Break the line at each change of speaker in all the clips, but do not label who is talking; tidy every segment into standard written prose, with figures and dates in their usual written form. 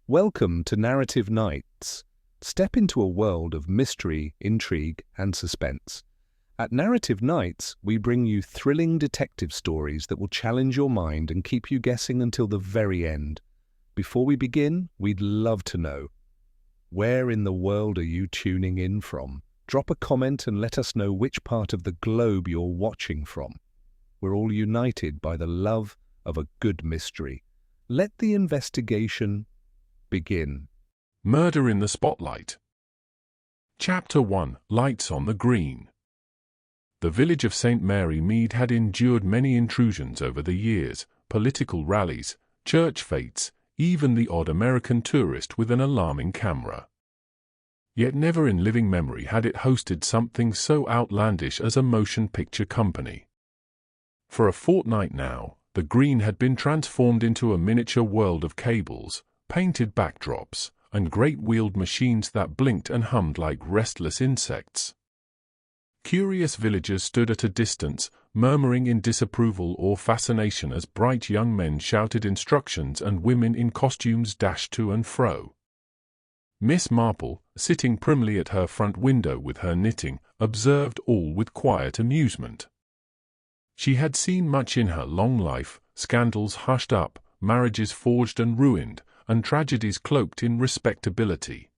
Welcome to Narrative Nights. Step into a world of mystery, intrigue, and suspense. At Narrative Nights, we bring you thrilling detective stories that will challenge your mind and keep you guessing until the very end. Before we begin, we'd love to know, where in the world are you tuning in from? Drop a comment and let us know which part of the globe you're watching from. We're all united by the love of a good mystery. Let the investigation begin.
Murder in the Spotlight. Chapter 1. Lights on the Green. The village of St. Mary Mead had endured many intrusions over the years, political rallies, church fetes, even the odd American tourist with an alarming camera. Yet never in living memory had it hosted something so outlandish as a motion picture company. For a fortnight now, the Green had been transformed into a miniature world of cables, painted backdrops, and great wheeled machines that blinked and hummed like restless insects. Curious villagers stood at a distance, murmuring in disapproval or fascination as bright young men shouted instructions and women in costumes dashed to and fro. Miss Marple, sitting primly at her front window with her knitting, observed all with quiet amusement. She had seen much in her long life, scandals hushed up, marriages forged and ruined, and tragedies cloaked in respectability.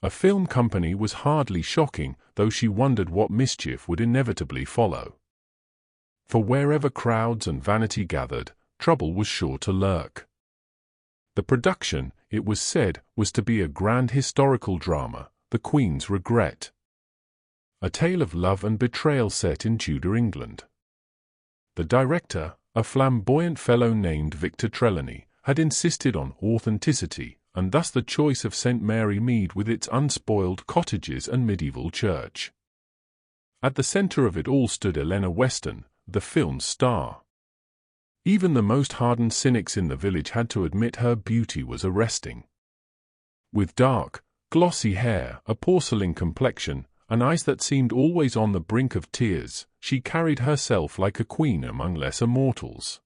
A film company was hardly shocking, though she wondered what mischief would inevitably follow. For wherever crowds and vanity gathered, trouble was sure to lurk. The production, it was said, was to be a grand historical drama, The Queen's Regret. A tale of love and betrayal set in Tudor England. The director, a flamboyant fellow named Victor Trelawney, had insisted on authenticity, and thus the choice of St. Mary Mead with its unspoiled cottages and medieval church. At the center of it all stood Elena Weston, the film's star. Even the most hardened cynics in the village had to admit her beauty was arresting. With dark, glossy hair, a porcelain complexion, and eyes that seemed always on the brink of tears, she carried herself like a queen among lesser mortals.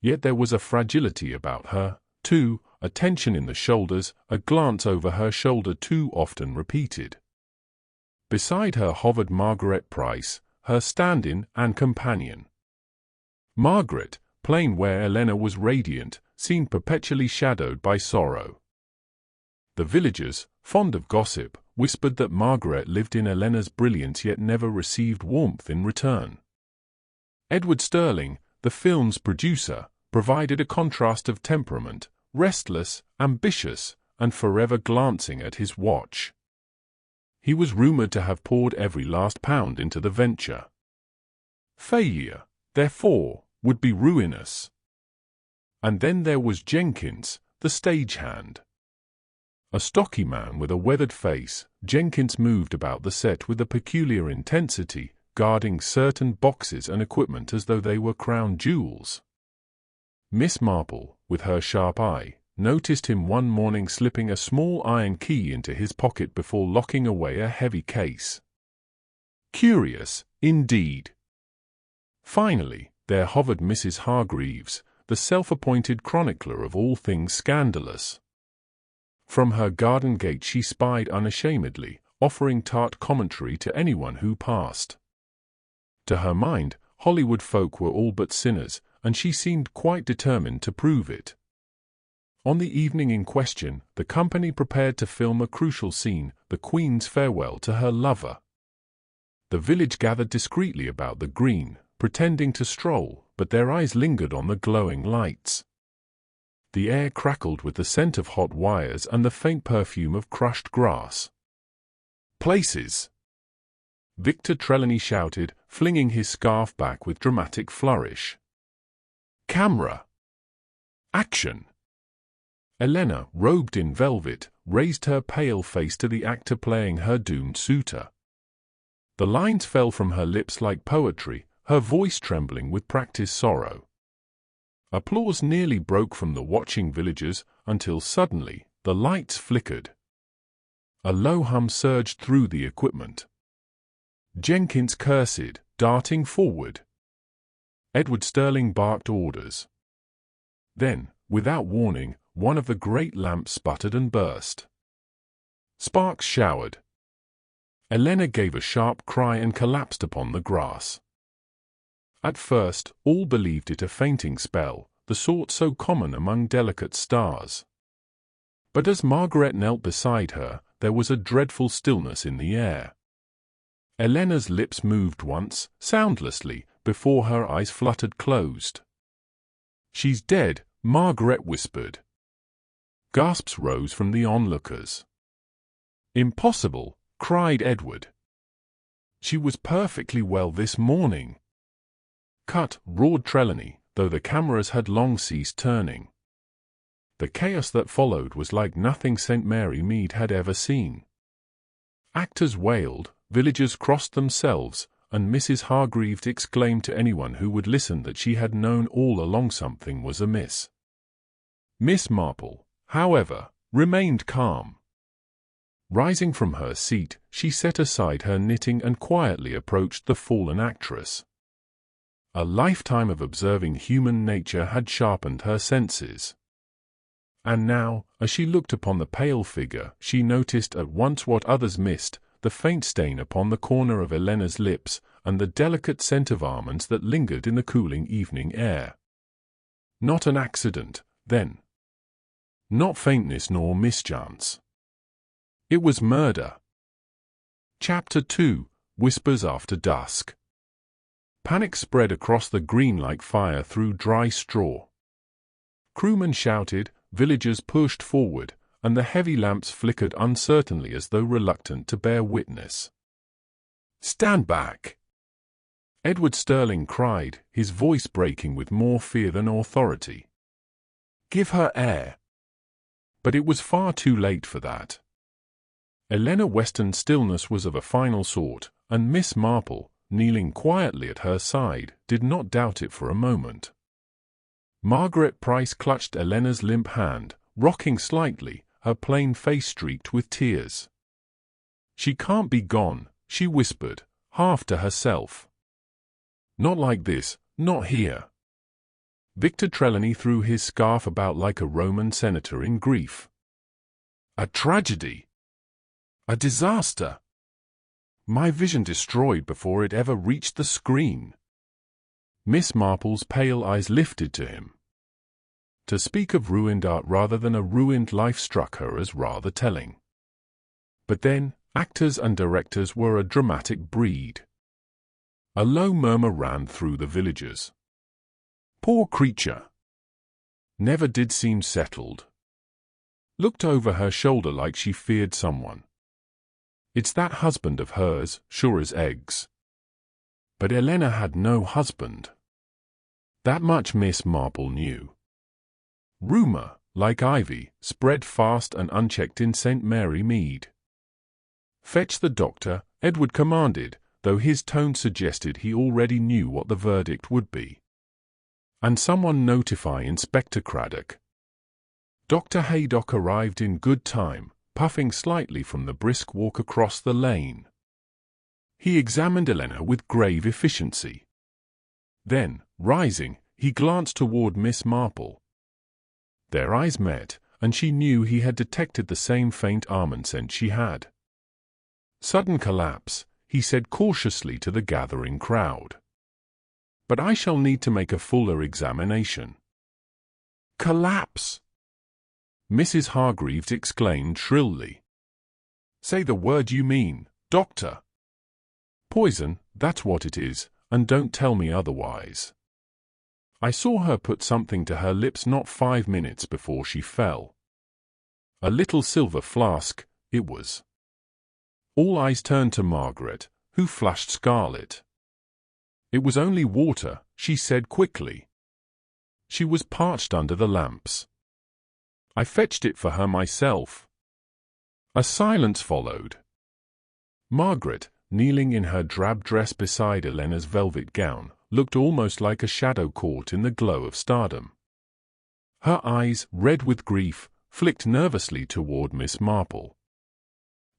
Yet there was a fragility about her, too, a tension in the shoulders, a glance over her shoulder too often repeated. Beside her hovered Margaret Price, her stand-in and companion. Margaret, plain where Elena was radiant, seemed perpetually shadowed by sorrow. The villagers, fond of gossip, whispered that Margaret lived in Elena's brilliance yet never received warmth in return. Edward Sterling, the film's producer, provided a contrast of temperament, restless, ambitious, and forever glancing at his watch. He was rumored to have poured every last pound into the venture. Failure, therefore, would be ruinous. And then there was Jenkins, the stagehand. A stocky man with a weathered face, Jenkins moved about the set with a peculiar intensity, guarding certain boxes and equipment as though they were crown jewels. Miss Marple, with her sharp eye, noticed him one morning slipping a small iron key into his pocket before locking away a heavy case. Curious, indeed. Finally, there hovered Mrs. Hargreeves, the self-appointed chronicler of all things scandalous. From her garden gate she spied unashamedly, offering tart commentary to anyone who passed. To her mind, Hollywood folk were all but sinners, and she seemed quite determined to prove it. On the evening in question, the company prepared to film a crucial scene, the Queen's farewell to her lover. The village gathered discreetly about the green, pretending to stroll, but their eyes lingered on the glowing lights. The air crackled with the scent of hot wires and the faint perfume of crushed grass. "Places!" Victor Trelawney shouted, flinging his scarf back with dramatic flourish. "Camera! Action!" Elena, robed in velvet, raised her pale face to the actor playing her doomed suitor. The lines fell from her lips like poetry, her voice trembling with practiced sorrow. Applause nearly broke from the watching villagers until suddenly the lights flickered. A low hum surged through the equipment. Jenkins cursed, darting forward. Edward Sterling barked orders. Then, without warning, one of the great lamps sputtered and burst. Sparks showered. Elena gave a sharp cry and collapsed upon the grass. At first, all believed it a fainting spell, the sort so common among delicate stars. But as Margaret knelt beside her, there was a dreadful stillness in the air. Elena's lips moved once, soundlessly, before her eyes fluttered closed. "She's dead," Margaret whispered. Gasps rose from the onlookers. "Impossible," cried Edward. "She was perfectly well this morning." "Cut," roared Trelawney, though the cameras had long ceased turning. The chaos that followed was like nothing St. Mary Mead had ever seen. Actors wailed, villagers crossed themselves, and Mrs. Hargreeves exclaimed to anyone who would listen that she had known all along something was amiss. Miss Marple, however, remained calm. Rising from her seat, she set aside her knitting and quietly approached the fallen actress. A lifetime of observing human nature had sharpened her senses. And now, as she looked upon the pale figure, she noticed at once what others missed, the faint stain upon the corner of Elena's lips, and the delicate scent of almonds that lingered in the cooling evening air. Not an accident, then. Not faintness nor mischance. It was murder. Chapter 2, Whispers After Dusk. Panic spread across the green like fire through dry straw. Crewmen shouted, villagers pushed forward, and the heavy lamps flickered uncertainly as though reluctant to bear witness. "Stand back!" Edward Sterling cried, his voice breaking with more fear than authority. "Give her air." But it was far too late for that. Elena Weston's stillness was of a final sort, and Miss Marple, kneeling quietly at her side, did not doubt it for a moment. Margaret Price clutched Elena's limp hand, rocking slightly, her plain face streaked with tears. "She can't be gone," she whispered, half to herself. "Not like this, not here." Victor Trelawney threw his scarf about like a Roman senator in grief. "A tragedy! A disaster! My vision destroyed before it ever reached the screen." Miss Marple's pale eyes lifted to him. To speak of ruined art rather than a ruined life struck her as rather telling. But then, actors and directors were a dramatic breed. A low murmur ran through the villagers. "Poor creature. Never did seem settled. Looked over her shoulder like she feared someone. It's that husband of hers, sure as eggs." But Elena had no husband. That much Miss Marple knew. Rumor, like ivy, spread fast and unchecked in St. Mary Mead. "Fetch the doctor," Edward commanded, though his tone suggested he already knew what the verdict would be. "And someone notify Inspector Craddock." Dr. Haydock arrived in good time, puffing slightly from the brisk walk across the lane. He examined Elena with grave efficiency. Then, rising, he glanced toward Miss Marple. Their eyes met, and she knew he had detected the same faint almond scent she had. "Sudden collapse," he said cautiously to the gathering crowd. "But I shall need to make a fuller examination." "Collapse!" Mrs. Hargreeves exclaimed shrilly. "Say the word you mean, doctor." "Poison, that's what it is, and don't tell me otherwise. I saw her put something to her lips not 5 minutes before she fell. A little silver flask, it was." All eyes turned to Margaret, who flushed scarlet. "It was only water," she said quickly. "She was parched under the lamps. I fetched it for her myself." A silence followed. Margaret, kneeling in her drab dress beside Elena's velvet gown, looked almost like a shadow caught in the glow of stardom. Her eyes, red with grief, flicked nervously toward Miss Marple.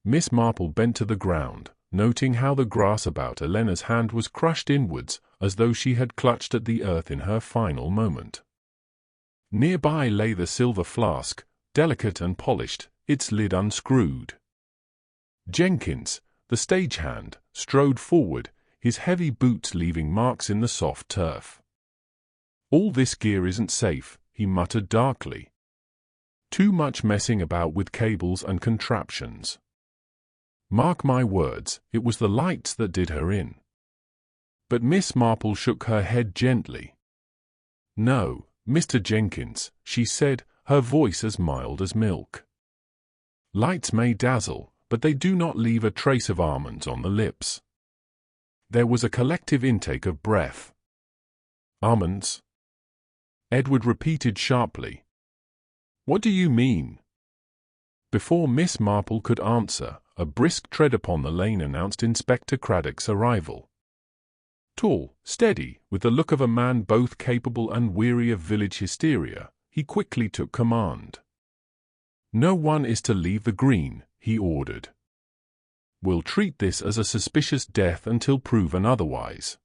Miss Marple bent to the ground, noting how the grass about Elena's hand was crushed inwards, as though she had clutched at the earth in her final moment. Nearby lay the silver flask, delicate and polished, its lid unscrewed. Jenkins, the stagehand, strode forward, his heavy boots leaving marks in the soft turf. "All this gear isn't safe," he muttered darkly. "Too much messing about with cables and contraptions. Mark my words, it was the lights that did her in." But Miss Marple shook her head gently. "No, Mr. Jenkins," she said, her voice as mild as milk. "Lights may dazzle, but they do not leave a trace of almonds on the lips." There was a collective intake of breath. "Almonds?" Edward repeated sharply. "What do you mean?" Before Miss Marple could answer, a brisk tread upon the lane announced Inspector Craddock's arrival. Tall, steady, with the look of a man both capable and weary of village hysteria, he quickly took command. "No one is to leave the green," he ordered. "We'll treat this as a suspicious death until proven otherwise."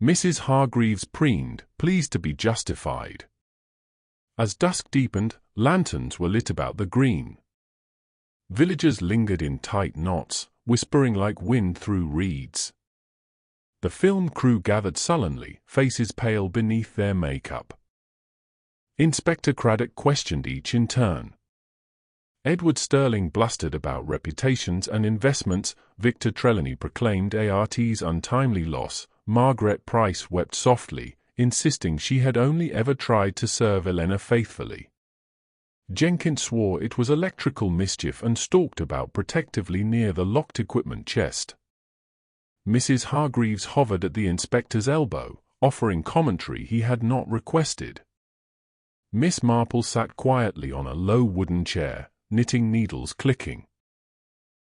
Mrs. Hargreeves preened, pleased to be justified. As dusk deepened, lanterns were lit about the green. Villagers lingered in tight knots, whispering like wind through reeds. The film crew gathered sullenly, faces pale beneath their makeup. Inspector Craddock questioned each in turn. Edward Sterling blustered about reputations and investments, Victor Trelawney proclaimed ART's untimely loss, Margaret Price wept softly, insisting she had only ever tried to serve Elena faithfully. Jenkins swore it was electrical mischief and stalked about protectively near the locked equipment chest. Mrs. Hargreeves hovered at the inspector's elbow, offering commentary he had not requested. Miss Marple sat quietly on a low wooden chair, knitting needles clicking.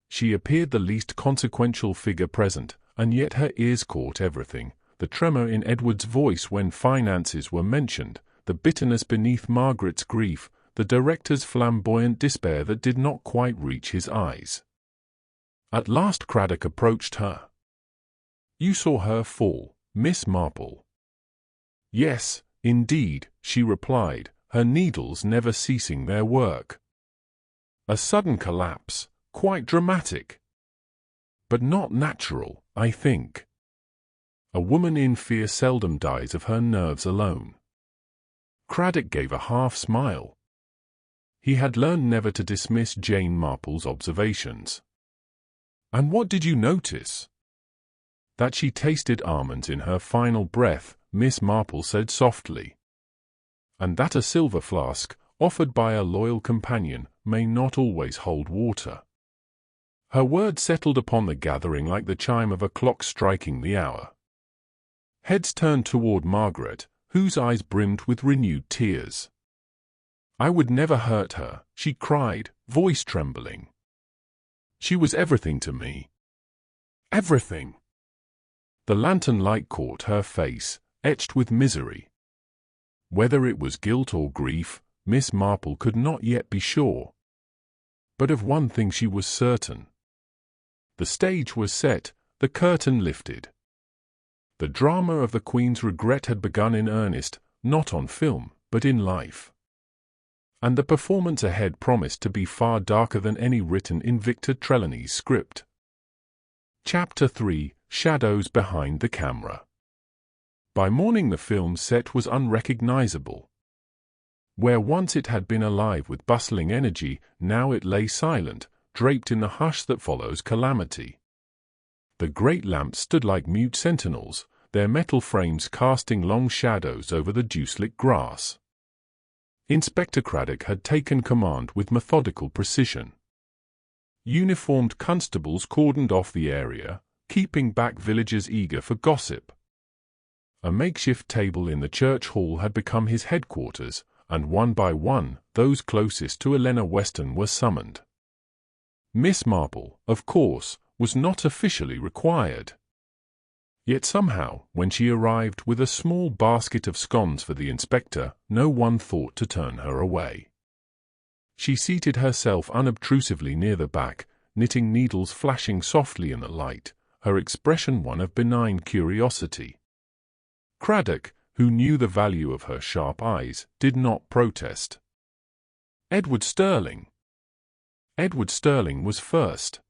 She appeared the least consequential figure present, and yet her ears caught everything, the tremor in Edward's voice when finances were mentioned, the bitterness beneath Margaret's grief, the director's flamboyant despair that did not quite reach his eyes. At last Craddock approached her. "You saw her fall, Miss Marple." "Yes, indeed," she replied, her needles never ceasing their work. "A sudden collapse, quite dramatic. But not natural, I think. A woman in fear seldom dies of her nerves alone." Craddock gave a half-smile. He had learned never to dismiss Jane Marple's observations. "And what did you notice?" "That she tasted almonds in her final breath," Miss Marple said softly. "And that a silver flask, offered by a loyal companion, may not always hold water." Her words settled upon the gathering like the chime of a clock striking the hour. Heads turned toward Margaret, whose eyes brimmed with renewed tears. "I would never hurt her," she cried, voice trembling. "She was everything to me. Everything." The lantern light caught her face, etched with misery. Whether it was guilt or grief, Miss Marple could not yet be sure. But of one thing she was certain. The stage was set, the curtain lifted. The drama of the Queen's regret had begun in earnest, not on film, but in life. And the performance ahead promised to be far darker than any written in Victor Trelawney's script. Chapter 3: Shadows Behind the Camera. By morning the film set was unrecognizable. Where once it had been alive with bustling energy, now it lay silent, draped in the hush that follows calamity. The great lamps stood like mute sentinels, their metal frames casting long shadows over the dew-slick grass. Inspector Craddock had taken command with methodical precision. Uniformed constables cordoned off the area, keeping back villagers eager for gossip. A makeshift table in the church hall had become his headquarters, and one by one, those closest to Elena Weston were summoned. Miss Marple, of course, was not officially required. Yet somehow, when she arrived with a small basket of scones for the inspector, no one thought to turn her away. She seated herself unobtrusively near the back, knitting needles flashing softly in the light, her expression one of benign curiosity. Craddock, who knew the value of her sharp eyes, did not protest. Edward Sterling. Edward Sterling was first.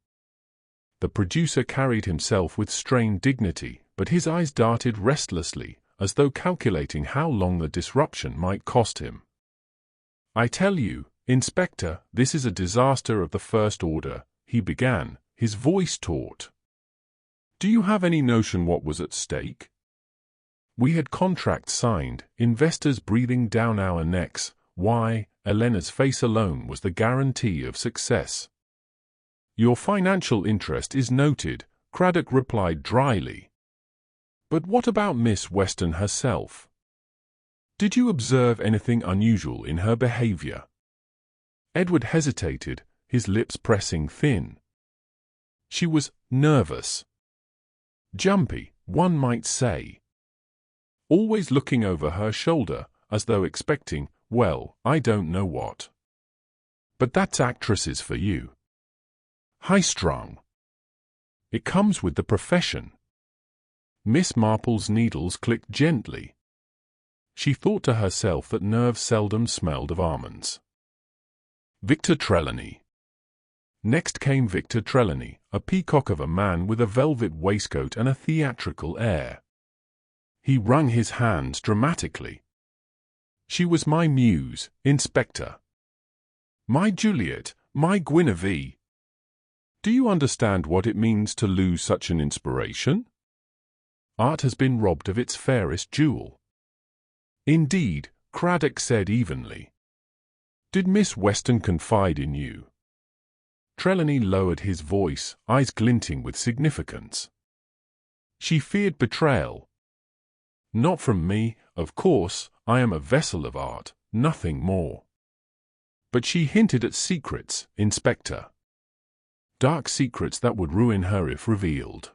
The producer carried himself with strained dignity, but his eyes darted restlessly, as though calculating how long the disruption might cost him. "I tell you, Inspector, this is a disaster of the first order," he began, his voice taut. "Do you have any notion what was at stake? We had contracts signed, investors breathing down our necks. Why, Elena's face alone was the guarantee of success." "Your financial interest is noted," Craddock replied dryly. "But what about Miss Weston herself? Did you observe anything unusual in her behavior?" Edward hesitated, his lips pressing thin. "She was nervous. Jumpy, one might say. Always looking over her shoulder, as though expecting, well, I don't know what. But that's actresses for you. High-strung. It comes with the profession." Miss Marple's needles clicked gently. She thought to herself that nerves seldom smelled of almonds. Victor Trelawney. Next came Victor Trelawney, a peacock of a man with a velvet waistcoat and a theatrical air. He wrung his hands dramatically. "She was my muse, Inspector. My Juliet, my Guinevere. Do you understand what it means to lose such an inspiration? Art has been robbed of its fairest jewel." "Indeed," Craddock said evenly. "Did Miss Weston confide in you?" Trelawney lowered his voice, eyes glinting with significance. "She feared betrayal. Not from me, of course, I am a vessel of art, nothing more. But she hinted at secrets, Inspector. Dark secrets that would ruin her if revealed.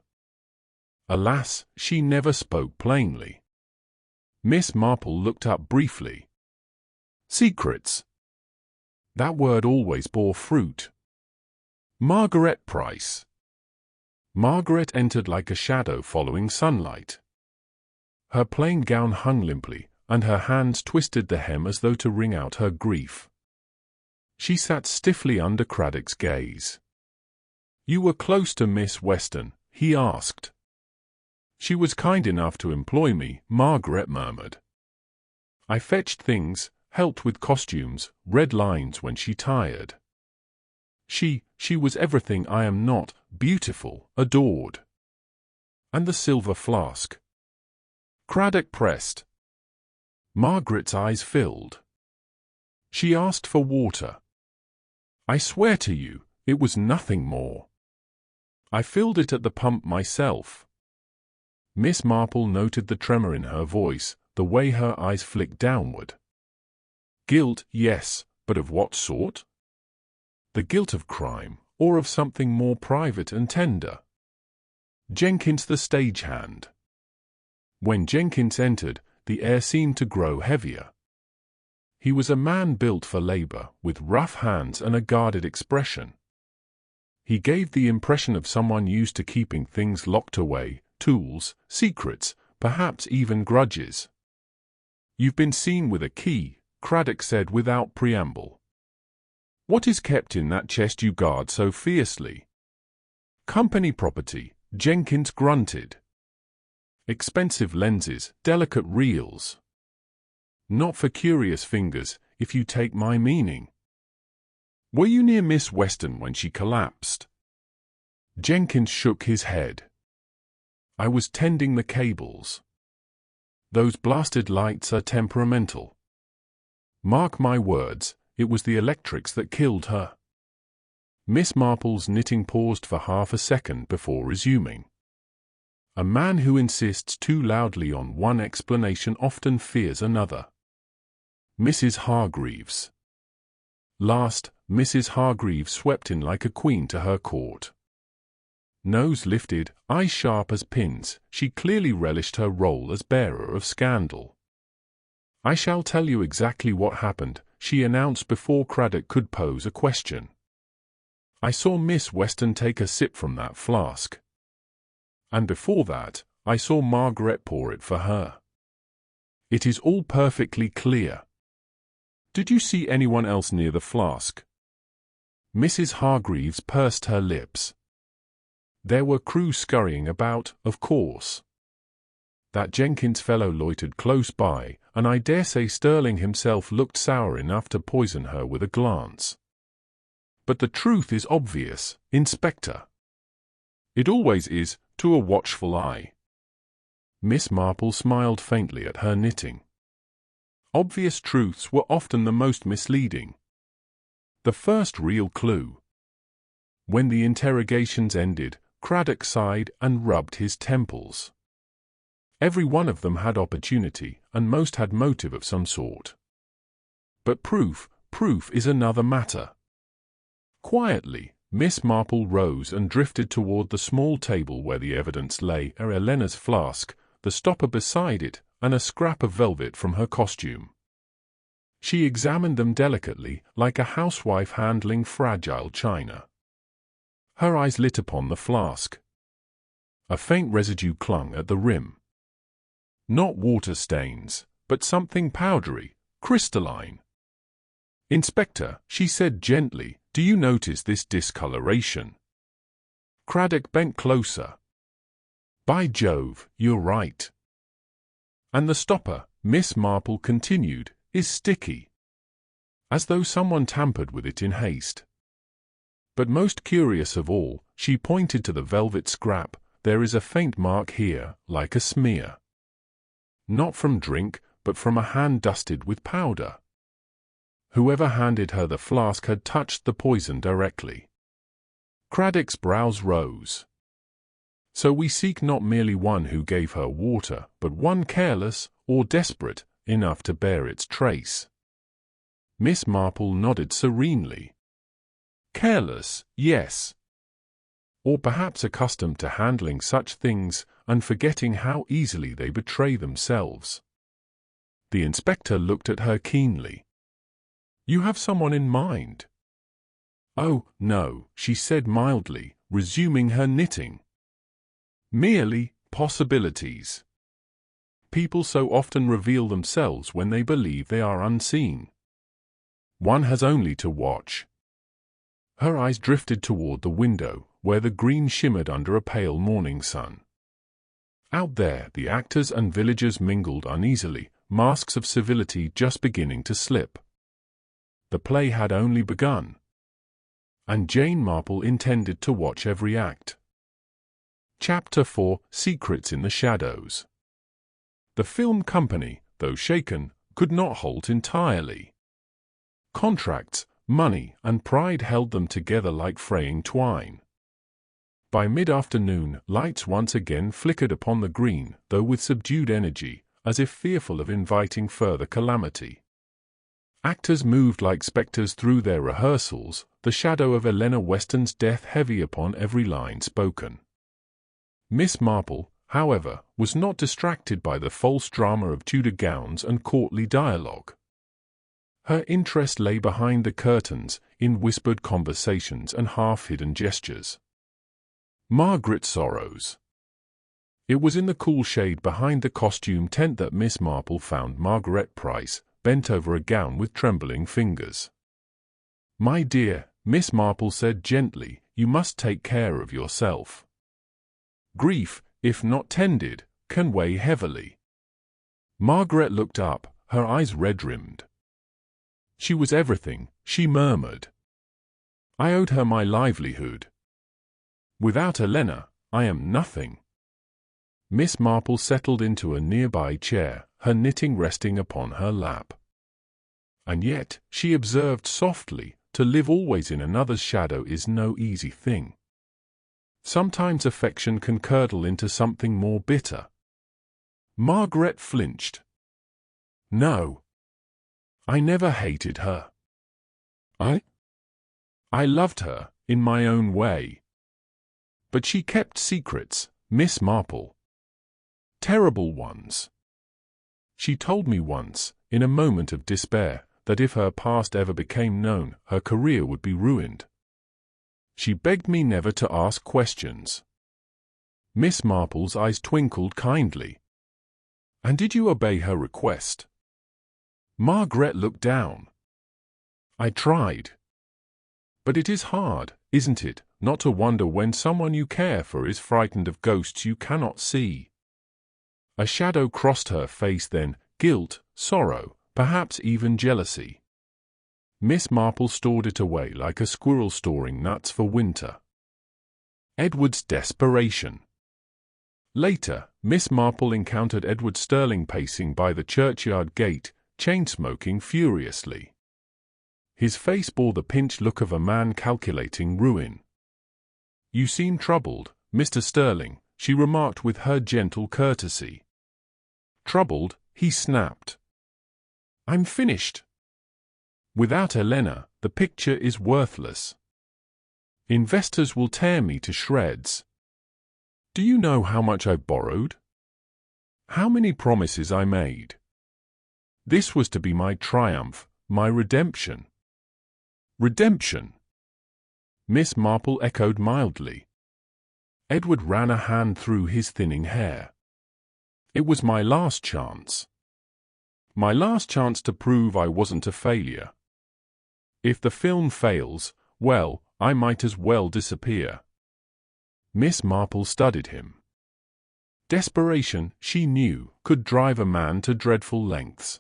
Alas, she never spoke plainly." Miss Marple looked up briefly. "Secrets. That word always bore fruit. Margaret Price." Margaret entered like a shadow following sunlight. Her plain gown hung limply, and her hands twisted the hem as though to wring out her grief. She sat stiffly under Craddock's gaze. "You were close to Miss Weston?" he asked. "She was kind enough to employ me," Margaret murmured. "I fetched things, helped with costumes, read lines when she tired. She was everything I am not, beautiful, adored." "And the silver flask?" Craddock pressed. Margaret's eyes filled. "She asked for water. I swear to you, it was nothing more. I filled it at the pump myself." Miss Marple noted the tremor in her voice, the way her eyes flicked downward. "Guilt, yes, but of what sort? The guilt of crime, or of something more private and tender?" "Jenkins the stagehand." When Jenkins entered, the air seemed to grow heavier. He was a man built for labor, with rough hands and a guarded expression. He gave the impression of someone used to keeping things locked away, tools, secrets, perhaps even grudges. "You've been seen with a key," Craddock said without preamble. "What is kept in that chest you guard so fiercely?" "Company property," Jenkins grunted. "Expensive lenses, delicate reels. Not for curious fingers, if you take my meaning." "Were you near Miss Weston when she collapsed?" Jenkins shook his head. "I was tending the cables. Those blasted lights are temperamental. Mark my words, it was the electrics that killed her." Miss Marple's knitting paused for half a second before resuming. "A man who insists too loudly on one explanation often fears another." Mrs. Hargreeves. Last, Mrs. Hargreeves swept in like a queen to her court. Nose lifted, eyes sharp as pins, she clearly relished her role as bearer of scandal. "I shall tell you exactly what happened," she announced before Craddock could pose a question. "I saw Miss Weston take a sip from that flask. And before that, I saw Margaret pour it for her. It is all perfectly clear. Did you see anyone else near the flask? Mrs. Hargreeves pursed her lips. There were crews scurrying about, of course. That Jenkins fellow loitered close by, and I dare say Sterling himself looked sour enough to poison her with a glance. But the truth is obvious, Inspector. It always is, to a watchful eye. Miss Marple smiled faintly at her knitting. Obvious truths were often the most misleading. The first real clue. When the interrogations ended, Craddock sighed and rubbed his temples. Every one of them had opportunity, and most had motive of some sort. But proof is another matter. Quietly, Miss Marple rose and drifted toward the small table where the evidence lay, Elena's flask, the stopper beside it, and a scrap of velvet from her costume. She examined them delicately, like a housewife handling fragile china. Her eyes lit upon the flask. A faint residue clung at the rim. Not water stains, but something powdery, crystalline. "Inspector," she said gently, "do you notice this discoloration?" Craddock bent closer. "By Jove, you're right." "And the stopper," Miss Marple continued, "is sticky. As though someone tampered with it in haste. But most curious of all," she pointed to the velvet scrap, "there is a faint mark here, like a smear. Not from drink, but from a hand dusted with powder. Whoever handed her the flask had touched the poison directly." Craddock's brows rose. "So we seek not merely one who gave her water, but one careless, or desperate, enough to bear its trace." Miss Marple nodded serenely. "Careless, yes. Or perhaps accustomed to handling such things, and forgetting how easily they betray themselves." The inspector looked at her keenly. "You have someone in mind?" "Oh, no," she said mildly, resuming her knitting. "Merely possibilities. People so often reveal themselves when they believe they are unseen. One has only to watch." Her eyes drifted toward the window, where the green shimmered under a pale morning sun. Out there, the actors and villagers mingled uneasily, masks of civility just beginning to slip. The play had only begun. And Jane Marple intended to watch every act. Chapter 4: Secrets in the Shadows. The film company, though shaken, could not halt entirely. Contracts, money, and pride held them together like fraying twine. By mid-afternoon, lights once again flickered upon the green, though with subdued energy, as if fearful of inviting further calamity. Actors moved like spectres through their rehearsals, the shadow of Elena Weston's death heavy upon every line spoken. Miss Marple, however, was not distracted by the false drama of Tudor gowns and courtly dialogue. Her interest lay behind the curtains, in whispered conversations and half-hidden gestures. Margaret's sorrows. It was in the cool shade behind the costume tent that Miss Marple found Margaret Price, bent over a gown with trembling fingers. "My dear," Miss Marple said gently, "you must take care of yourself. Grief, if not tended, can weigh heavily." Margaret looked up, her eyes red-rimmed. "She was everything," she murmured. "I owed her my livelihood. Without Elena, I am nothing." Miss Marple settled into a nearby chair, her knitting resting upon her lap. "And yet," she observed softly, "to live always in another's shadow is no easy thing. Sometimes affection can curdle into something more bitter." Margaret flinched. "No. I never hated her. I loved her, in my own way. But she kept secrets, Miss Marple. Terrible ones. She told me once, in a moment of despair, that if her past ever became known, her career would be ruined. She begged me never to ask questions." Miss Marple's eyes twinkled kindly. And did you obey her request? Margaret looked down. I tried. But it is hard, isn't it, not to wonder when someone you care for is frightened of ghosts you cannot see. A shadow crossed her face then, guilt, sorrow, perhaps even jealousy. Miss Marple stored it away like a squirrel storing nuts for winter. Edward's desperation. Later, Miss Marple encountered Edward Sterling pacing by the churchyard gate, chain-smoking furiously. His face bore the pinched look of a man calculating ruin. "You seem troubled, Mr. Sterling," she remarked with her gentle courtesy. "Troubled?" he snapped. "I'm finished. Without Elena, the picture is worthless. Investors will tear me to shreds. Do you know how much I've borrowed? How many promises I made? This was to be my triumph, my redemption." "Redemption?" Miss Marple echoed mildly. Edward ran a hand through his thinning hair. "It was my last chance. My last chance to prove I wasn't a failure. If the film fails, well, I might as well disappear." Miss Marple studied him. Desperation, she knew, could drive a man to dreadful lengths.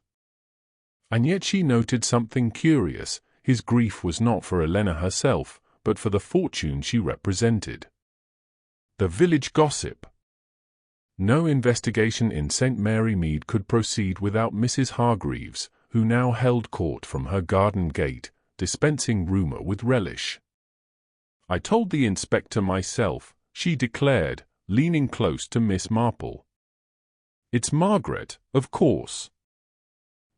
And yet she noted something curious. His grief was not for Elena herself, but for the fortune she represented. The village gossip. No investigation in St. Mary Mead could proceed without Mrs. Hargreeves, who now held court from her garden gate, dispensing rumour with relish. "I told the inspector myself," she declared, leaning close to Miss Marple. "It's Margaret, of course.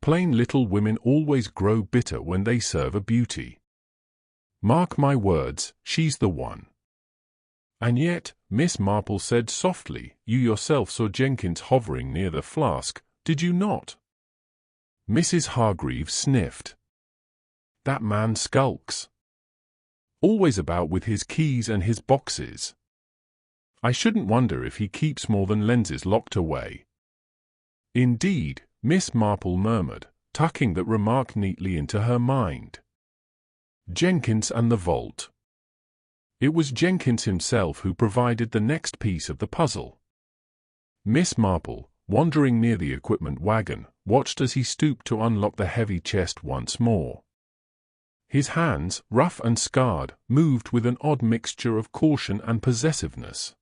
Plain little women always grow bitter when they serve a beauty. Mark my words, she's the one." "And yet," Miss Marple said softly, "you yourself saw Jenkins hovering near the flask, did you not?" Mrs. Hargreaves sniffed. "That man skulks. Always about with his keys and his boxes. I shouldn't wonder if he keeps more than lenses locked away." "Indeed," Miss Marple murmured, tucking that remark neatly into her mind. Jenkins and the vault. It was Jenkins himself who provided the next piece of the puzzle. Miss Marple, wandering near the equipment wagon, watched as he stooped to unlock the heavy chest once more. His hands, rough and scarred, moved with an odd mixture of caution and possessiveness.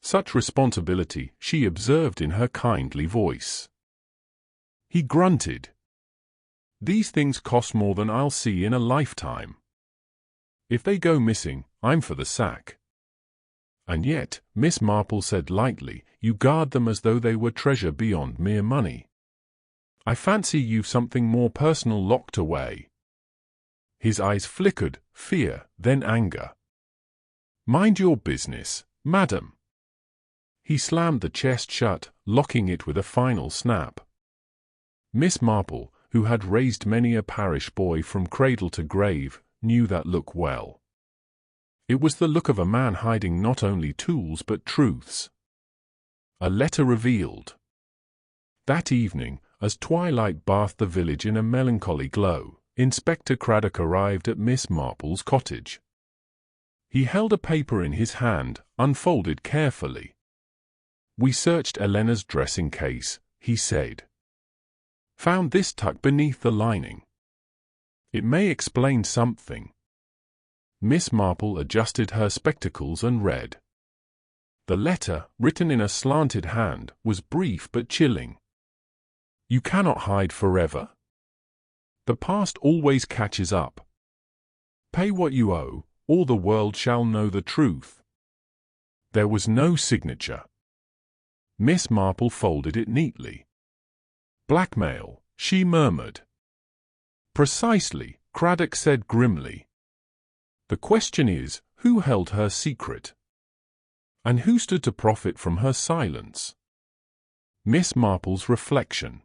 Such responsibility, she observed in her kindly voice. He grunted. "These things cost more than I'll see in a lifetime. If they go missing, I'm for the sack." "And yet," Miss Marple said lightly, "you guard them as though they were treasure beyond mere money. I fancy you've something more personal locked away." His eyes flickered, fear, then anger. "Mind your business, madam." He slammed the chest shut, locking it with a final snap. Miss Marple, who had raised many a parish boy from cradle to grave, knew that look well. It was the look of a man hiding not only tools but truths. A letter revealed. That evening, as twilight bathed the village in a melancholy glow, Inspector Craddock arrived at Miss Marple's cottage. He held a paper in his hand, unfolded carefully. "We searched Elena's dressing case," he said. "Found this tucked beneath the lining. It may explain something." Miss Marple adjusted her spectacles and read. The letter, written in a slanted hand, was brief but chilling. "You cannot hide forever. The past always catches up. Pay what you owe, or the world shall know the truth." There was no signature. Miss Marple folded it neatly. "Blackmail," she murmured. "Precisely," Craddock said grimly. "The question is, who held her secret? And who stood to profit from her silence?" Miss Marple's reflection.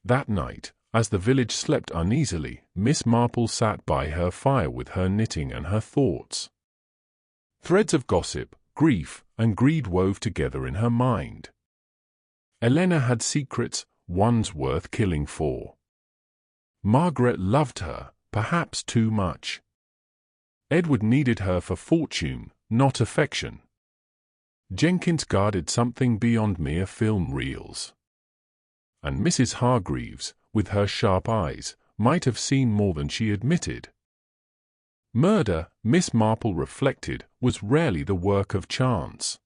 That night, as the village slept uneasily, Miss Marple sat by her fire with her knitting and her thoughts. Threads of gossip, grief, and greed wove together in her mind. Elena had secrets, ones worth killing for. Margaret loved her, perhaps too much. Edward needed her for fortune, not affection. Jenkins guarded something beyond mere film reels. And Mrs. Hargreeves, with her sharp eyes, might have seen more than she admitted. Murder, Miss Marple reflected, was rarely the work of chance.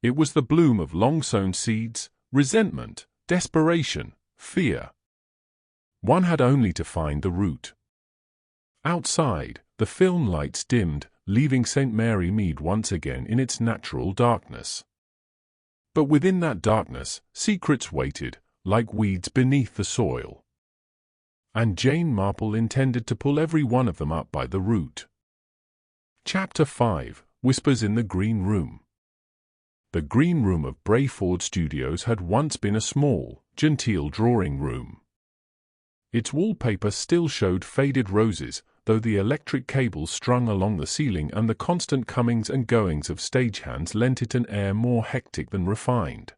It was the bloom of long-sown seeds, resentment, desperation, fear. One had only to find the root. Outside, the film lights dimmed, leaving St. Mary Mead once again in its natural darkness. But within that darkness, secrets waited, like weeds beneath the soil. And Jane Marple intended to pull every one of them up by the root. Chapter 5, Whispers in the Green Room. The Green Room of Brayford Studios had once been a small, genteel drawing room. Its wallpaper still showed faded roses, though the electric cables strung along the ceiling and the constant comings and goings of stagehands lent it an air more hectic than refined.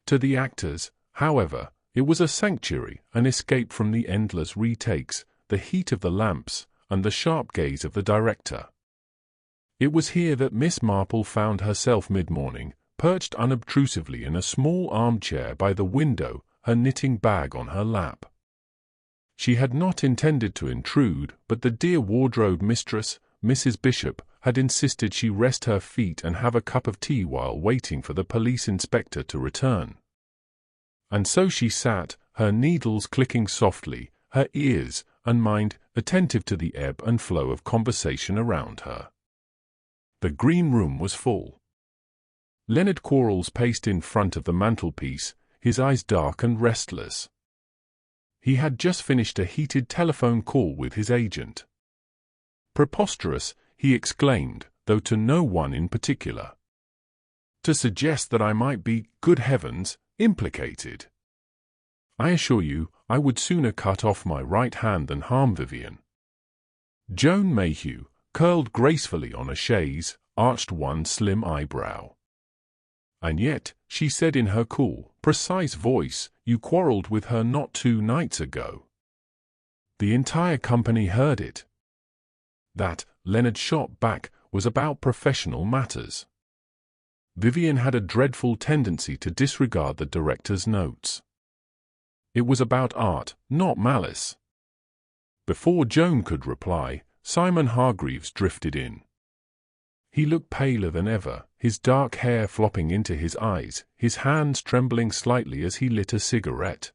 To the actors, however, it was a sanctuary, an escape from the endless retakes, the heat of the lamps, and the sharp gaze of the director. It was here that Miss Marple found herself mid-morning, perched unobtrusively in a small armchair by the window, her knitting bag on her lap. She had not intended to intrude, but the dear wardrobe mistress, Mrs. Bishop, had insisted she rest her feet and have a cup of tea while waiting for the police inspector to return. And so she sat, her needles clicking softly, her ears and mind attentive to the ebb and flow of conversation around her. The green room was full. Leonard Quarles paced in front of the mantelpiece, his eyes dark and restless. He had just finished a heated telephone call with his agent. Preposterous, he exclaimed, though to no one in particular. To suggest that I might be, good heavens, implicated. I assure you, I would sooner cut off my right hand than harm Vivian. Joan Mayhew, curled gracefully on a chaise, arched one slim eyebrow. And yet, she said in her cool, precise voice, you quarrelled with her not 2 nights ago. The entire company heard it. That, Leonard shot back, was about professional matters. Vivian had a dreadful tendency to disregard the director's notes. It was about art, not malice. Before Joan could reply, Simon Hargreeves drifted in. He looked paler than ever, his dark hair flopping into his eyes, his hands trembling slightly as he lit a cigarette.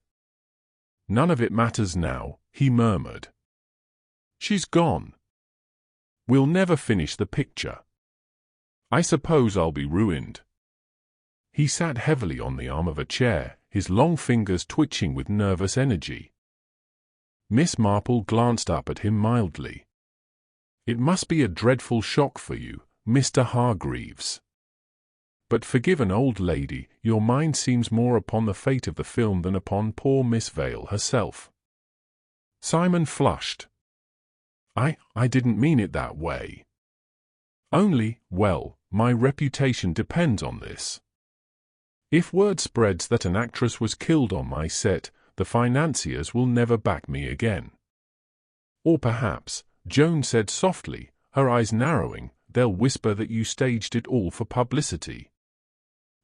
None of it matters now, he murmured. She's gone. We'll never finish the picture. I suppose I'll be ruined. He sat heavily on the arm of a chair, his long fingers twitching with nervous energy. Miss Marple glanced up at him mildly. It must be a dreadful shock for you, Mr. Hargreeves. But forgive an old lady, your mind seems more upon the fate of the film than upon poor Miss Vale herself. Simon flushed. I didn't mean it that way. Only, well, my reputation depends on this. If word spreads that an actress was killed on my set, the financiers will never back me again. Or perhaps, Joan said softly, her eyes narrowing, they'll whisper that you staged it all for publicity.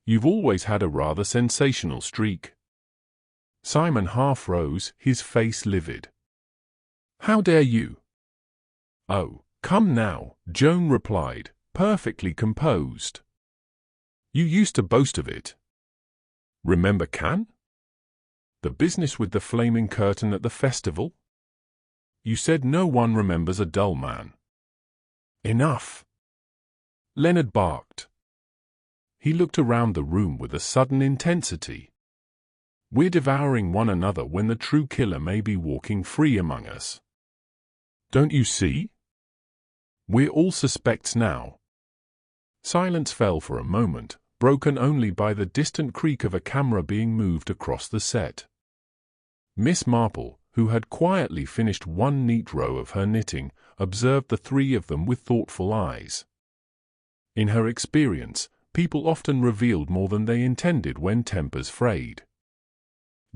You've always had a rather sensational streak. Simon half rose, his face livid. How dare you? Oh, come now, Joan replied, perfectly composed. You used to boast of it. Remember Cannes? The business with the flaming curtain at the festival? You said no one remembers a dull man. Enough. Leonard barked. He looked around the room with a sudden intensity. We're devouring one another when the true killer may be walking free among us. Don't you see? We're all suspects now. Silence fell for a moment, broken only by the distant creak of a camera being moved across the set. Miss Marple, who had quietly finished one neat row of her knitting, observed the three of them with thoughtful eyes. In her experience, people often revealed more than they intended when tempers frayed.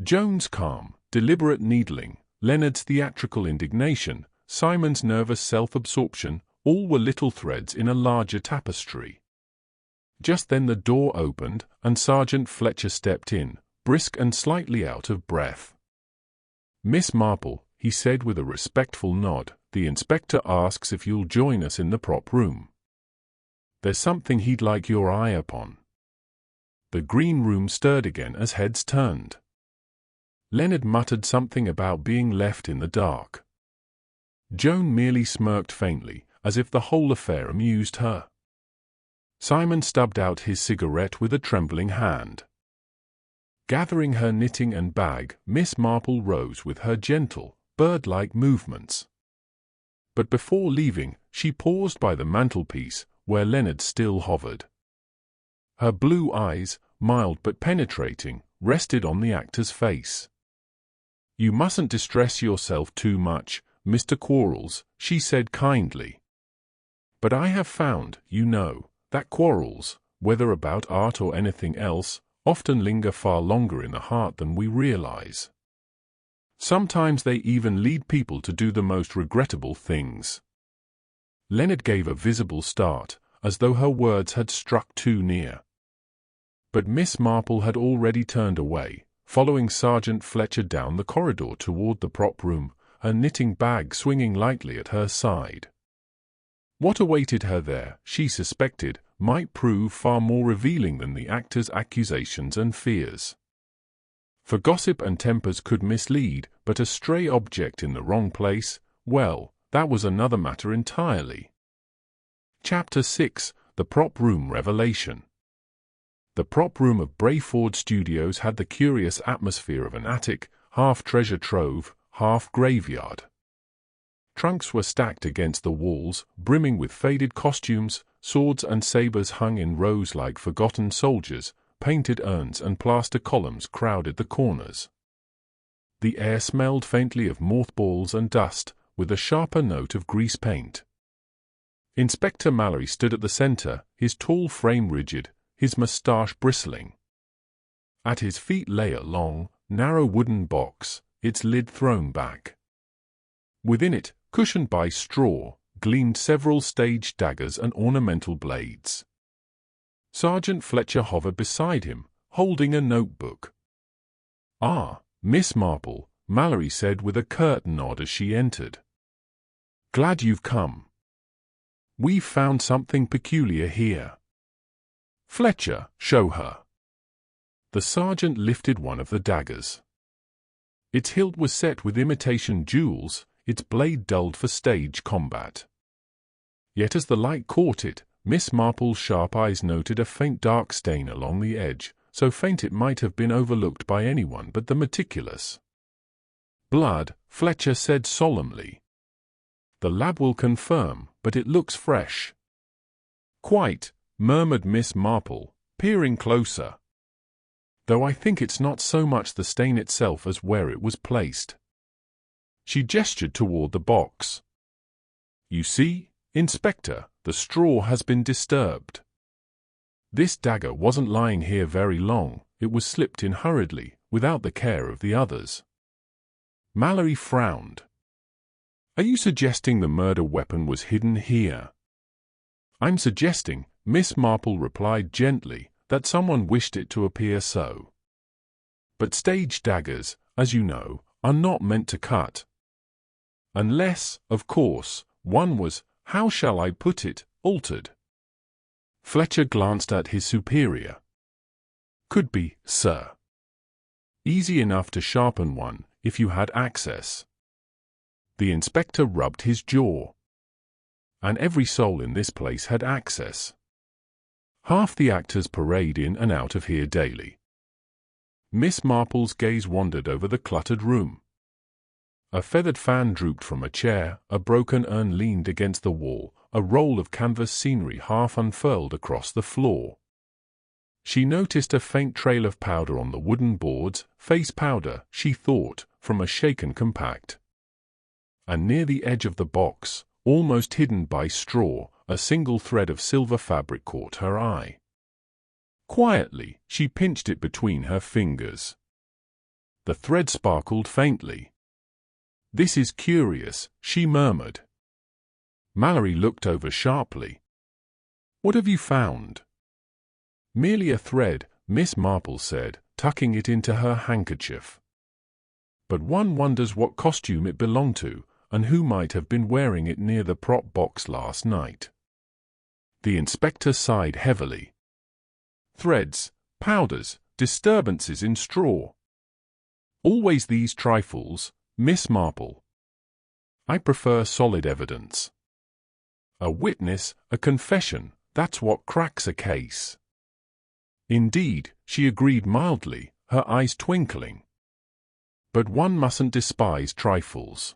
Joan's calm, deliberate needling, Leonard's theatrical indignation, Simon's nervous self-absorption, all were little threads in a larger tapestry. Just then the door opened, and Sergeant Fletcher stepped in, brisk and slightly out of breath. "Miss Marple," he said with a respectful nod, "the inspector asks if you'll join us in the prop room. There's something he'd like your eye upon." The green room stirred again as heads turned. Leonard muttered something about being left in the dark. Joan merely smirked faintly, as if the whole affair amused her. Simon stubbed out his cigarette with a trembling hand. Gathering her knitting and bag, Miss Marple rose with her gentle, bird-like movements. But before leaving, she paused by the mantelpiece, where Leonard still hovered. Her blue eyes, mild but penetrating, rested on the actor's face. "You mustn't distress yourself too much, Mr. Quarles," she said kindly. "But I have found, you know, that quarrels, whether about art or anything else, often linger far longer in the heart than we realize. Sometimes they even lead people to do the most regrettable things." Leonard gave a visible start, as though her words had struck too near. But Miss Marple had already turned away, following Sergeant Fletcher down the corridor toward the prop room, her knitting bag swinging lightly at her side. What awaited her there, she suspected, might prove far more revealing than the actor's accusations and fears. For gossip and tempers could mislead, but a stray object in the wrong place, well, that was another matter entirely. Chapter 6: The Prop Room Revelation. The prop room of Brayford Studios had the curious atmosphere of an attic, half treasure trove, half graveyard. Trunks were stacked against the walls, brimming with faded costumes, swords and sabers hung in rows like forgotten soldiers, painted urns and plaster columns crowded the corners. The air smelled faintly of mothballs and dust, with a sharper note of grease paint. Inspector Mallory stood at the center, his tall frame rigid, his moustache bristling. At his feet lay a long, narrow wooden box, its lid thrown back. Within it, cushioned by straw, gleamed several stage daggers and ornamental blades. Sergeant Fletcher hovered beside him, holding a notebook. "Ah, Miss Marple," Mallory said with a curt nod as she entered. "Glad you've come. We've found something peculiar here. Fletcher, show her." The sergeant lifted one of the daggers. Its hilt was set with imitation jewels, its blade dulled for stage combat. Yet as the light caught it, Miss Marple's sharp eyes noted a faint dark stain along the edge, so faint it might have been overlooked by anyone but the meticulous. "Blood," Fletcher said solemnly. "The lab will confirm, but it looks fresh." "Quite," murmured Miss Marple, peering closer. "Though I think it's not so much the stain itself as where it was placed." She gestured toward the box. "You see, Inspector, the straw has been disturbed. This dagger wasn't lying here very long, it was slipped in hurriedly, without the care of the others." Mallory frowned. "Are you suggesting the murder weapon was hidden here?" "I'm suggesting," Miss Marple replied gently, "that someone wished it to appear so. But stage daggers, as you know, are not meant to cut. Unless, of course, one was, how shall I put it, altered." Fletcher glanced at his superior. "Could be, sir. Easy enough to sharpen one, if you had access." The inspector rubbed his jaw. And every soul in this place had access. Half the actors parade in and out of here daily. Miss Marple's gaze wandered over the cluttered room. A feathered fan drooped from a chair, a broken urn leaned against the wall, a roll of canvas scenery half unfurled across the floor. She noticed a faint trail of powder on the wooden boards, face powder, she thought, from a shaken compact. And near the edge of the box, almost hidden by straw, a single thread of silver fabric caught her eye. Quietly, she pinched it between her fingers. The thread sparkled faintly. "This is curious," she murmured. Mallory looked over sharply. "What have you found?" "Merely a thread," Miss Marple said, tucking it into her handkerchief. "But one wonders what costume it belonged to, and who might have been wearing it near the prop box last night." The inspector sighed heavily. "Threads, powders, disturbances in straw. Always these trifles, Miss Marple. I prefer solid evidence. A witness, a confession, that's what cracks a case." "Indeed," she agreed mildly, her eyes twinkling. "But one mustn't despise trifles.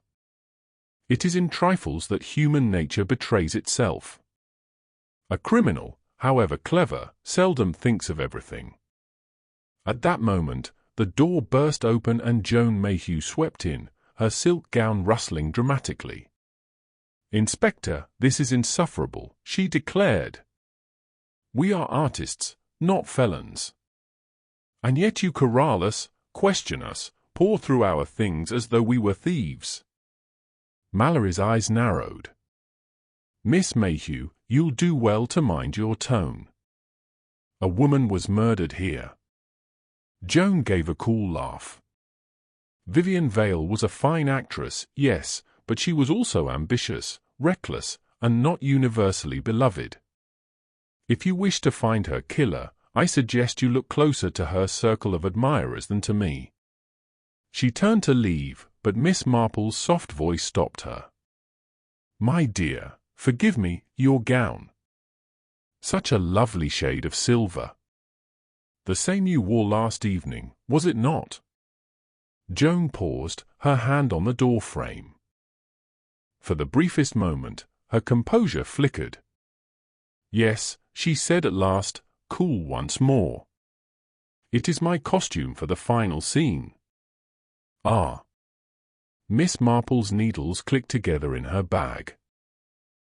It is in trifles that human nature betrays itself. A criminal, however clever, seldom thinks of everything." At that moment, the door burst open and Joan Mayhew swept in, her silk gown rustling dramatically. "Inspector, this is insufferable," she declared. "We are artists, not felons. And yet you corral us, question us, pore through our things as though we were thieves." Mallory's eyes narrowed. "Miss Mayhew, you'll do well to mind your tone. A woman was murdered here." Joan gave a cool laugh. "Vivian Vale was a fine actress, yes, but she was also ambitious, reckless, and not universally beloved. If you wish to find her killer, I suggest you look closer to her circle of admirers than to me." She turned to leave, but Miss Marple's soft voice stopped her. "My dear, forgive me, your gown. Such a lovely shade of silver. The same you wore last evening, was it not?" Joan paused, her hand on the door frame. For the briefest moment, her composure flickered. "Yes," she said at last, cool once more. "It is my costume for the final scene." "Ah." Miss Marple's needles clicked together in her bag.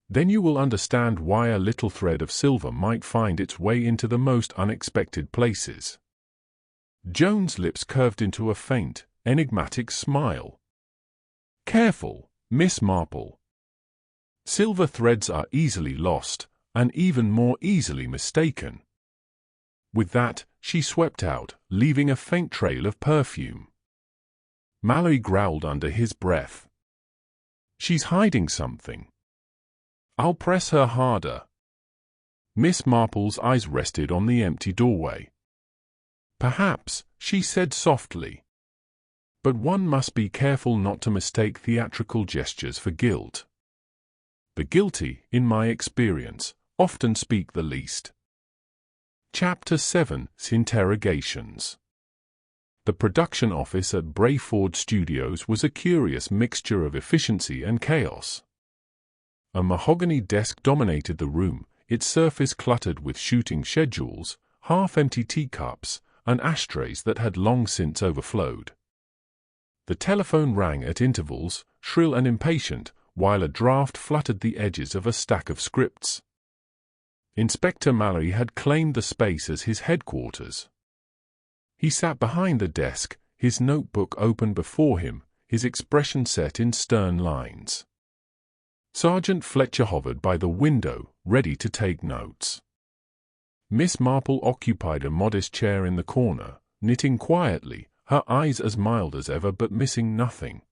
"Then you will understand why a little thread of silver might find its way into the most unexpected places." Joan's lips curved into a faint, enigmatic smile. "Careful, Miss Marple. Silver threads are easily lost, and even more easily mistaken." With that, she swept out, leaving a faint trail of perfume. Mallory growled under his breath. "She's hiding something. I'll press her harder." Miss Marple's eyes rested on the empty doorway. "Perhaps," she said softly. "But one must be careful not to mistake theatrical gestures for guilt. The guilty, in my experience, often speak the least." Chapter 7: Interrogations. The production office at Brayford Studios was a curious mixture of efficiency and chaos. A mahogany desk dominated the room, its surface cluttered with shooting schedules, half-empty teacups, and ashtrays that had long since overflowed. The telephone rang at intervals, shrill and impatient, while a draft fluttered the edges of a stack of scripts. Inspector Mallory had claimed the space as his headquarters. He sat behind the desk, his notebook open before him, his expression set in stern lines. Sergeant Fletcher hovered by the window, ready to take notes. Miss Marple occupied a modest chair in the corner, knitting quietly, her eyes as mild as ever but missing nothing.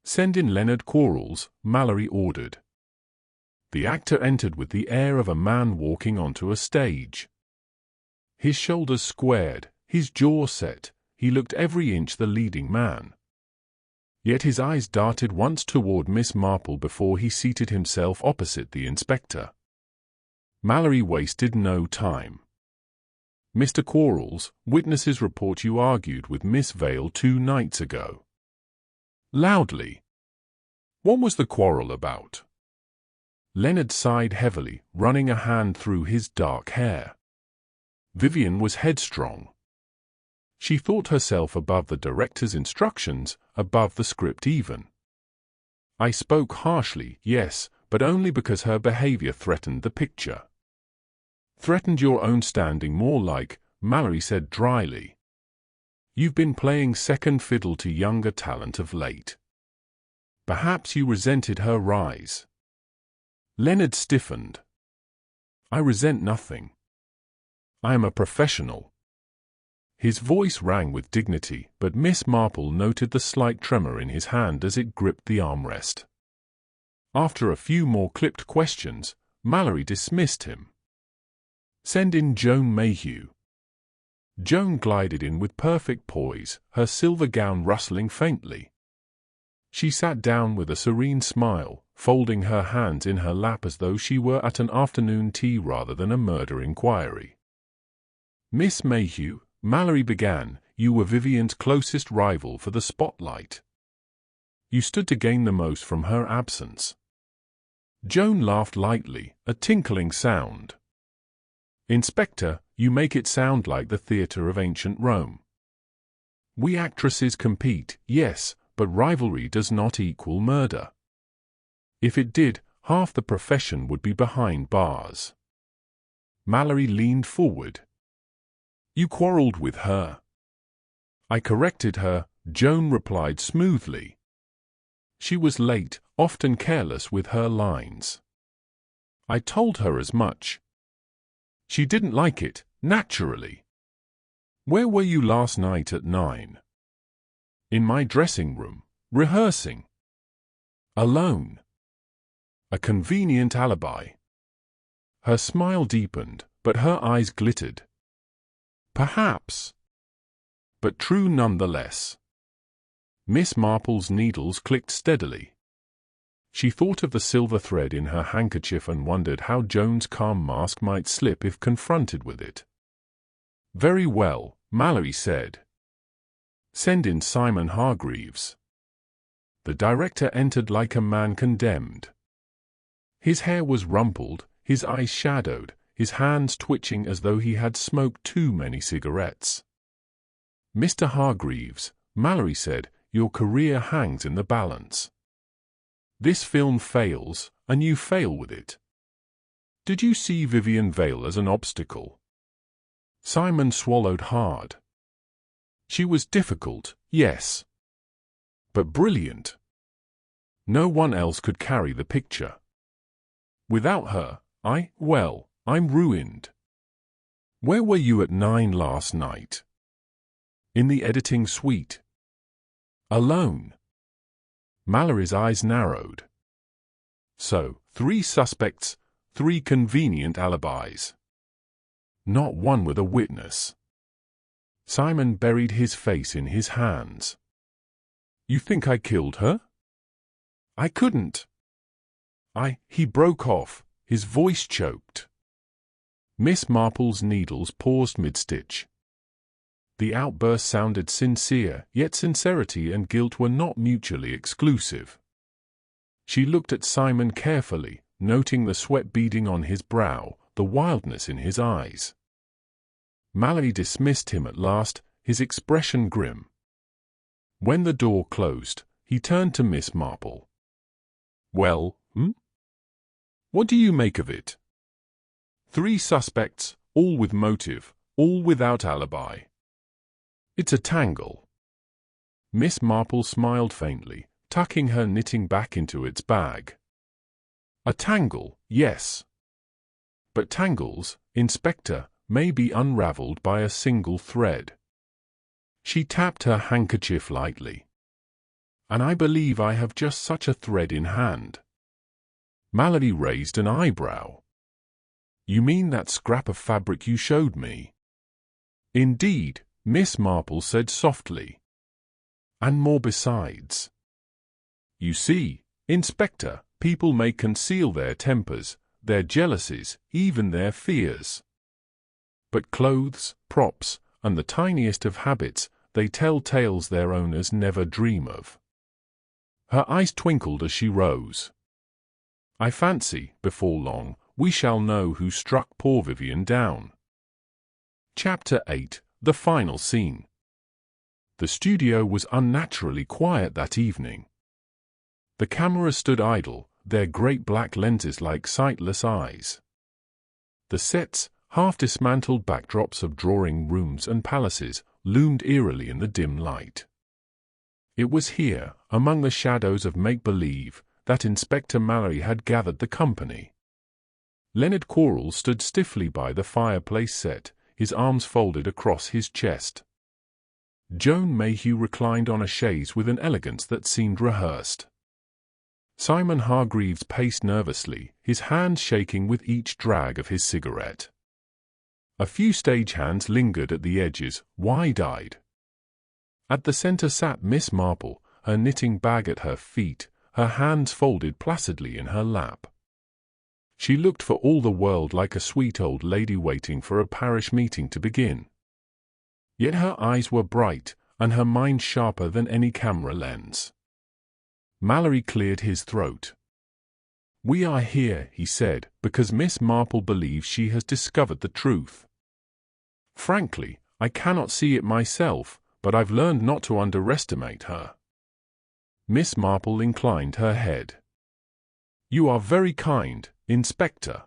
"Send in Leonard Quarles," Mallory ordered. The actor entered with the air of a man walking onto a stage. His shoulders squared, his jaw set, he looked every inch the leading man. Yet his eyes darted once toward Miss Marple before he seated himself opposite the inspector. Mallory wasted no time. "Mr. Quarles, witnesses report you argued with Miss Vale 2 nights ago." Loudly. "What was the quarrel about?" Leonard sighed heavily, running a hand through his dark hair. Vivian was headstrong. She thought herself above the director's instructions, above the script even. I spoke harshly, yes, but only because her behavior threatened the picture. Threatened your own standing more like, Mallory said dryly. You've been playing second fiddle to younger talent of late. Perhaps you resented her rise. Leonard stiffened. I resent nothing. I am a professional. His voice rang with dignity, but Miss Marple noted the slight tremor in his hand as it gripped the armrest. After a few more clipped questions, Mallory dismissed him. Send in Joan Mayhew. Joan glided in with perfect poise, her silver gown rustling faintly. She sat down with a serene smile, folding her hands in her lap as though she were at an afternoon tea rather than a murder inquiry. Miss Mayhew, Mallory began, you were Vivian's closest rival for the spotlight. You stood to gain the most from her absence. Joan laughed lightly, a tinkling sound. Inspector, you make it sound like the theatre of ancient Rome. We actresses compete, yes, but rivalry does not equal murder. If it did, half the profession would be behind bars. Mallory leaned forward. You quarreled with her. I corrected her, Joan replied smoothly. She was late, often careless with her lines. I told her as much. She didn't like it, naturally. Where were you last night at 9? In my dressing room, rehearsing. Alone. A convenient alibi. Her smile deepened, but her eyes glittered. Perhaps. But true nonetheless. Miss Marple's needles clicked steadily. She thought of the silver thread in her handkerchief and wondered how Joan's calm mask might slip if confronted with it. Very well, Mallory said. Send in Simon Hargreeves. The director entered like a man condemned. His hair was rumpled, his eyes shadowed, his hands twitching as though he had smoked too many cigarettes. Mr. Hargreeves, Mallory said, your career hangs in the balance. This film fails, and you fail with it. Did you see Vivian Vale as an obstacle? Simon swallowed hard. She was difficult, yes. But brilliant. No one else could carry the picture. Without her, I'm ruined. Where were you at 9 last night? In the editing suite. Alone. Mallory's eyes narrowed. So, 3 suspects, 3 convenient alibis. Not one with a witness. Simon buried his face in his hands. You think I killed her? I couldn't. He broke off, his voice choked. Miss Marple's needles paused mid-stitch. The outburst sounded sincere, yet sincerity and guilt were not mutually exclusive. She looked at Simon carefully, noting the sweat beading on his brow, the wildness in his eyes. Mallory dismissed him at last, his expression grim. When the door closed, he turned to Miss Marple. Well, What do you make of it? 3 suspects, all with motive, all without alibi. It's a tangle. Miss Marple smiled faintly, tucking her knitting back into its bag. A tangle, yes. But tangles, Inspector, may be unraveled by a single thread. She tapped her handkerchief lightly. And I believe I have just such a thread in hand. Mallory raised an eyebrow. You mean that scrap of fabric you showed me? Indeed, Miss Marple said softly. And more besides. You see, Inspector, people may conceal their tempers, their jealousies, even their fears. But clothes, props, and the tiniest of habits, they tell tales their owners never dream of. Her eyes twinkled as she rose. I fancy, before long, we shall know who struck poor Vivian down. Chapter 8. The final scene. The studio was unnaturally quiet that evening. The cameras stood idle, their great black lenses like sightless eyes. The sets, half-dismantled backdrops of drawing rooms and palaces loomed eerily in the dim light. It was here, among the shadows of make-believe, that Inspector Mallory had gathered the company. Leonard Quarles stood stiffly by the fireplace set, his arms folded across his chest. Joan Mayhew reclined on a chaise with an elegance that seemed rehearsed. Simon Hargreeves paced nervously, his hands shaking with each drag of his cigarette. A few stagehands lingered at the edges, wide-eyed. At the centre sat Miss Marple, her knitting bag at her feet, her hands folded placidly in her lap. She looked for all the world like a sweet old lady waiting for a parish meeting to begin. Yet her eyes were bright, and her mind sharper than any camera lens. Mallory cleared his throat. "We are here," he said, "because Miss Marple believes she has discovered the truth. Frankly, I cannot see it myself, but I've learned not to underestimate her." Miss Marple inclined her head. "You are very kind, Inspector.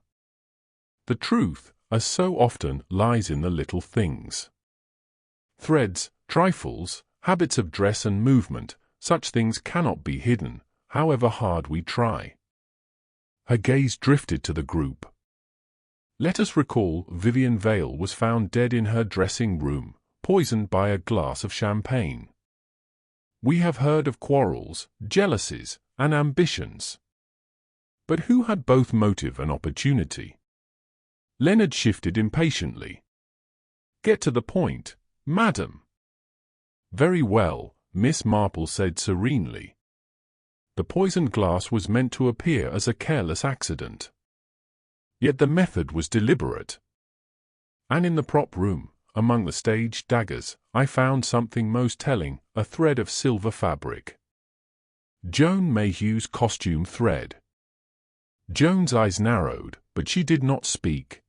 The truth, as so often, lies in the little things. Threads, trifles, habits of dress and movement, such things cannot be hidden, however hard we try." Her gaze drifted to the group. Let us recall Vivian Vale was found dead in her dressing room, poisoned by a glass of champagne. We have heard of quarrels, jealousies, and ambitions. But who had both motive and opportunity? Leonard shifted impatiently. "Get to the point, madam." "Very well," Miss Marple said serenely. "The poisoned glass was meant to appear as a careless accident. Yet the method was deliberate. And in the prop room, among the stage daggers, I found something most telling, a thread of silver fabric. Joan Mayhew's costume thread." Joan's eyes narrowed, but she did not speak.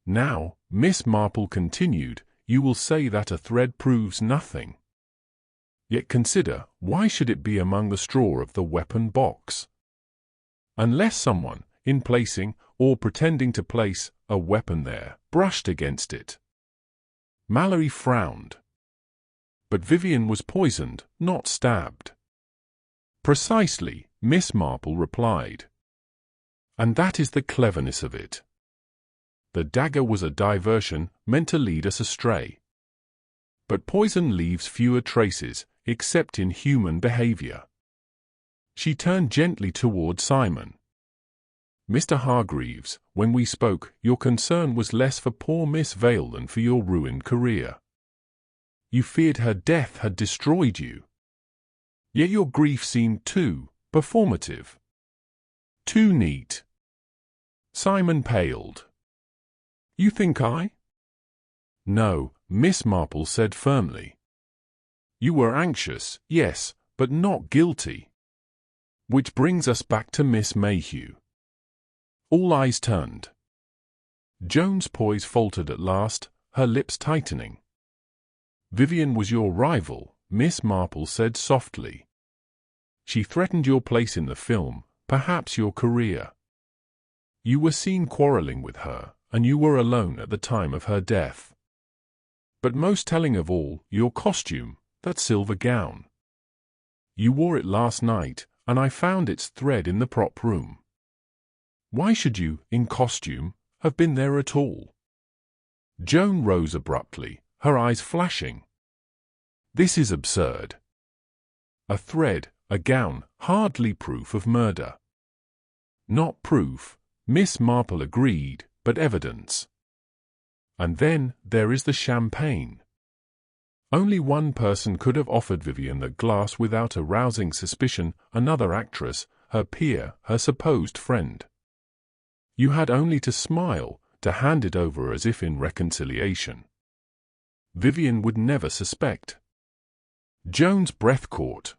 "Now," Miss Marple continued, "you will say that a thread proves nothing. Yet consider, why should it be among the straw of the weapon box? Unless someone, in placing, or pretending to place, a weapon there, brushed against it." Mallory frowned. "But Vivian was poisoned, not stabbed." "Precisely," Miss Marple replied. "And that is the cleverness of it. The dagger was a diversion meant to lead us astray. But poison leaves fewer traces, except in human behavior." She turned gently toward Simon. "Mr. Hargreeves, when we spoke, your concern was less for poor Miss Vale than for your ruined career. You feared her death had destroyed you. Yet your grief seemed too performative, too neat." Simon paled. "You think I?" "No," Miss Marple said firmly. "You were anxious, yes, but not guilty. Which brings us back to Miss Mayhew." All eyes turned. Joan's poise faltered at last, her lips tightening. "Vivian was your rival," Miss Marple said softly. "She threatened your place in the film, perhaps your career. You were seen quarreling with her, and you were alone at the time of her death. But most telling of all, your costume, that silver gown. You wore it last night, and I found its thread in the prop room. Why should you, in costume, have been there at all?" Joan rose abruptly, her eyes flashing. "This is absurd. A thread, a gown, hardly proof of murder." "Not proof," Miss Marple agreed, "but evidence. And then there is the champagne. Only one person could have offered Vivian the glass without arousing suspicion, another actress, her peer, her supposed friend. You had only to smile, to hand it over as if in reconciliation. Vivian would never suspect." Joan's breath caught.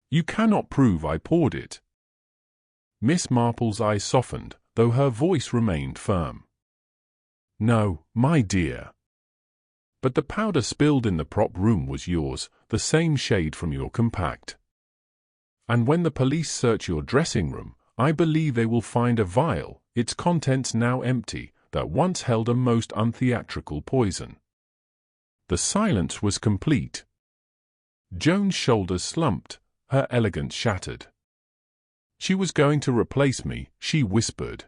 "You cannot prove I poured it." Miss Marple's eyes softened, though her voice remained firm. "No, my dear. But the powder spilled in the prop room was yours, the same shade from your compact. And when the police search your dressing room, I believe they will find a vial, its contents now empty, that once held a most untheatrical poison. The silence was complete. Joan's shoulders slumped, her elegance shattered. She was going to replace me, she whispered.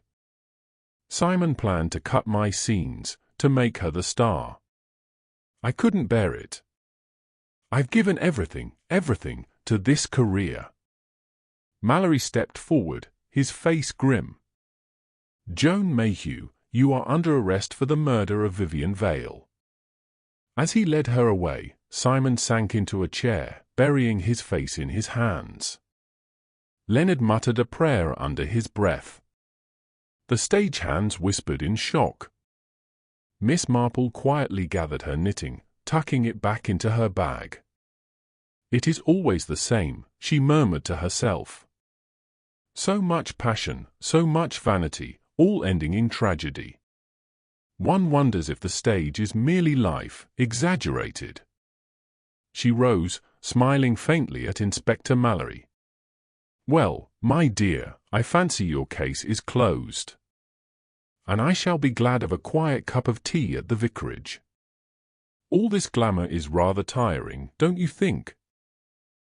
Simon planned to cut my scenes, to make her the star. I couldn't bear it. I've given everything, to this career. Mallory stepped forward, his face grim. Joan Mayhew, you are under arrest for the murder of Vivian Vale. As he led her away, Simon sank into a chair, burying his face in his hands. Leonard muttered a prayer under his breath. The stagehands whispered in shock. Miss Marple quietly gathered her knitting, tucking it back into her bag. It is always the same, she murmured to herself. So much passion, so much vanity, all ending in tragedy. One wonders if the stage is merely life, exaggerated. She rose, smiling faintly at Inspector Mallory. Well, my dear, I fancy your case is closed. And I shall be glad of a quiet cup of tea at the vicarage. All this glamour is rather tiring, don't you think?